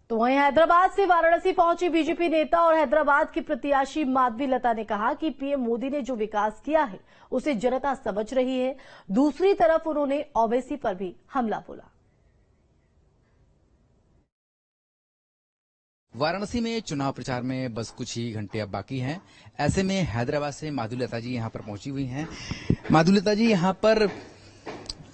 तो वहीं हैदराबाद से वाराणसी पहुंची बीजेपी नेता और हैदराबाद की प्रत्याशी माधवी लता ने कहा कि पीएम मोदी ने जो विकास किया है उसे जनता समझ रही है। दूसरी तरफ उन्होंने ओवैसी पर भी हमला बोला। वाराणसी में चुनाव प्रचार में बस कुछ ही घंटे अब बाकी हैं। ऐसे में हैदराबाद से माधवी लता जी यहां पर पहुंची हुई हैं। माधवी लता जी, यहां पर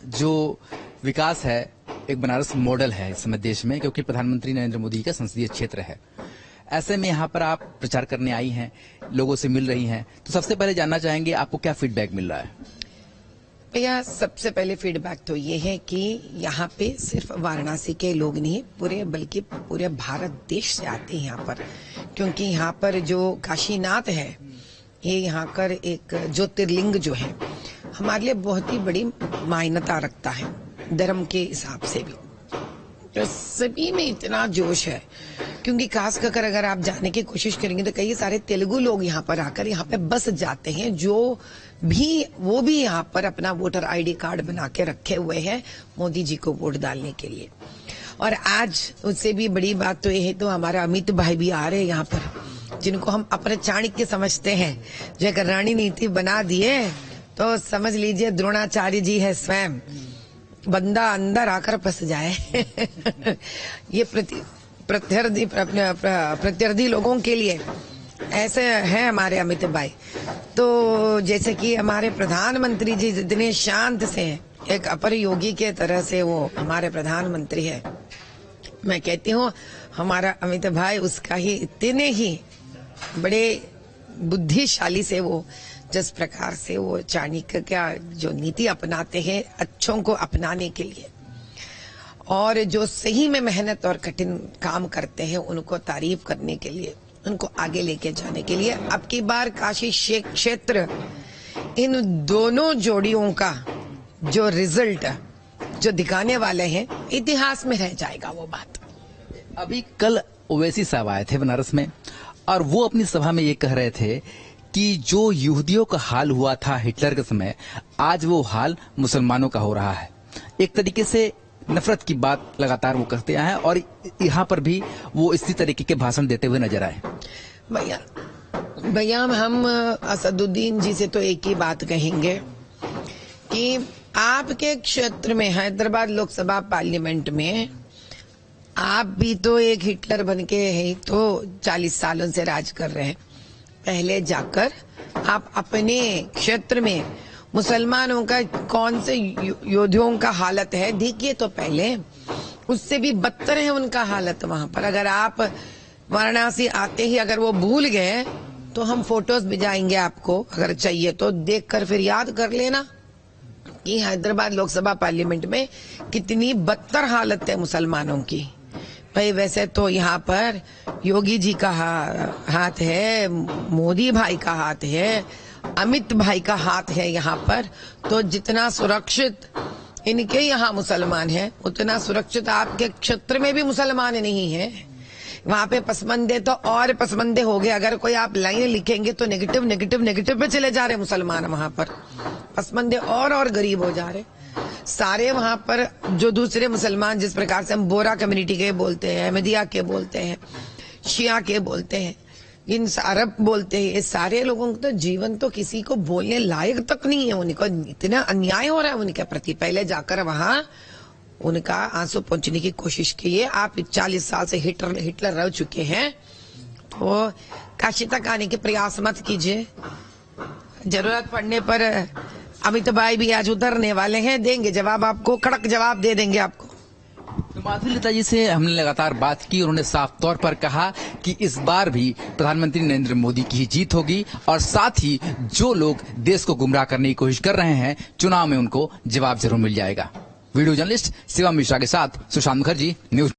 जो विकास है एक बनारस मॉडल है इस समय देश में, क्योंकि प्रधानमंत्री नरेंद्र मोदी का संसदीय क्षेत्र है। ऐसे में यहाँ पर आप प्रचार करने आई हैं, लोगों से मिल रही हैं, तो सबसे पहले जानना चाहेंगे आपको क्या फीडबैक मिल रहा है? भैया, सबसे पहले फीडबैक तो ये है कि यहाँ पे सिर्फ वाराणसी के लोग नहीं बल्कि पूरे भारत देश से आते हैं यहाँ पर, क्योंकि यहाँ पर जो काशीनाथ है ये यहाँ पर एक ज्योतिर्लिंग जो है हमारे लिए बहुत ही बड़ी मान्यता रखता है धर्म के हिसाब से भी। तो सभी में इतना जोश है, क्योंकि खास कर अगर आप जाने की कोशिश करेंगे तो कई सारे तेलुगु लोग यहाँ पर आकर यहाँ पे बस जाते हैं, जो वो भी यहाँ पर अपना वोटर आईडी कार्ड बना के रखे हुए हैं मोदी जी को वोट डालने के लिए। और आज उससे भी बड़ी बात तो ये है, तो हमारा अमित भाई भी आ रहे हैं यहाँ पर, जिनको हम अपने चाणक्य समझते हैं, जो एक रणनीति बना दिए तो समझ लीजिए द्रोणाचार्य जी है स्वयं, बंदा अंदर आकर फंस जाए। ये प्रत्यर्थी लोगों के लिए ऐसे हैं हमारे अमित भाई। तो जैसे कि हमारे प्रधानमंत्री जी जितने शांत से हैं, एक अपर योगी के तरह से वो हमारे प्रधानमंत्री है। मैं कहती हूँ हमारा अमित भाई उसका ही इतने ही बड़े बुद्धिशाली से वो जिस प्रकार से वो चाणक्य का जो नीति अपनाते हैं अच्छों को अपनाने के लिए, और जो सही में मेहनत और कठिन काम करते हैं उनको तारीफ करने के लिए, उनको आगे लेके जाने के लिए, अब की बार काशी क्षेत्र इन दोनों जोड़ियों का जो रिजल्ट जो दिखाने वाले हैं इतिहास में रह जाएगा वो बात। अभी कल ओवैसी साहब आए थे बनारस में और वो अपनी सभा में ये कह रहे थे कि जो यहूदियों का हाल हुआ था हिटलर के समय, आज वो हाल मुसलमानों का हो रहा है। एक तरीके से नफरत की बात लगातार वो करते आए और यहाँ पर भी वो इसी तरीके के भाषण देते हुए नजर आए। भैया हम असदुद्दीन जी से तो एक ही बात कहेंगे कि आपके क्षेत्र में हैदराबाद लोकसभा पार्लियामेंट में आप भी तो एक हिटलर बन के है तो 40 सालों से राज कर रहे हैं। पहले जाकर आप अपने क्षेत्र में मुसलमानों का कौन से योद्धाओं का हालत है देखिए तो पहले, उससे भी बदतर है उनका हालत वहां पर। अगर आप वाराणसी आते ही अगर वो भूल गए तो हम फोटोज भिजाएंगे आपको, अगर चाहिए तो देखकर फिर याद कर लेना कि हैदराबाद लोकसभा पार्लियामेंट में कितनी बदतर हालत है मुसलमानों की। भाई वैसे तो यहाँ पर योगी जी का हाथ है, मोदी भाई का हाथ है, अमित भाई का हाथ है यहाँ पर, तो जितना सुरक्षित इनके यहाँ मुसलमान हैं उतना सुरक्षित आपके क्षेत्र में भी मुसलमान नहीं है। वहाँ पे पसमंदे तो और पसमंदे हो गए। अगर कोई आप लाइन लिखेंगे तो नेगेटिव नेगेटिव नेगेटिव पे चले जा रहे मुसलमान, वहाँ पर पसमंदे और गरीब हो जा रहे सारे। वहाँ पर जो दूसरे मुसलमान जिस प्रकार से हम बोरा कम्युनिटी के बोलते हैं, अहमदिया के बोलते हैं, शिया के बोलते हैं, इन अरब बोलते हैं, ये सारे लोगों को तो जीवन तो किसी को बोलने लायक तक नहीं है। उनको इतना अन्याय हो रहा है उनके प्रति। पहले जाकर वहाँ उनका आंसू पहुंचने की कोशिश कीजिए। आप 40 साल से हिटलर रह चुके हैं तो काशी तक आने के प्रयास मत कीजिए। जरूरत पड़ने पर अमित भाई भी आज उतरने वाले हैं, देंगे जवाब आपको, कड़क जवाब दे देंगे आपको। तो माधवी लता जी से हमने लगातार बात की, उन्होंने साफ तौर पर कहा कि इस बार भी प्रधानमंत्री नरेंद्र मोदी की ही जीत होगी और साथ ही जो लोग देश को गुमराह करने की कोशिश कर रहे हैं चुनाव में उनको जवाब जरूर मिल जाएगा। वीडियो जर्नलिस्ट शिवम मिश्रा के साथ सुशांत मुखर्जी, न्यूज।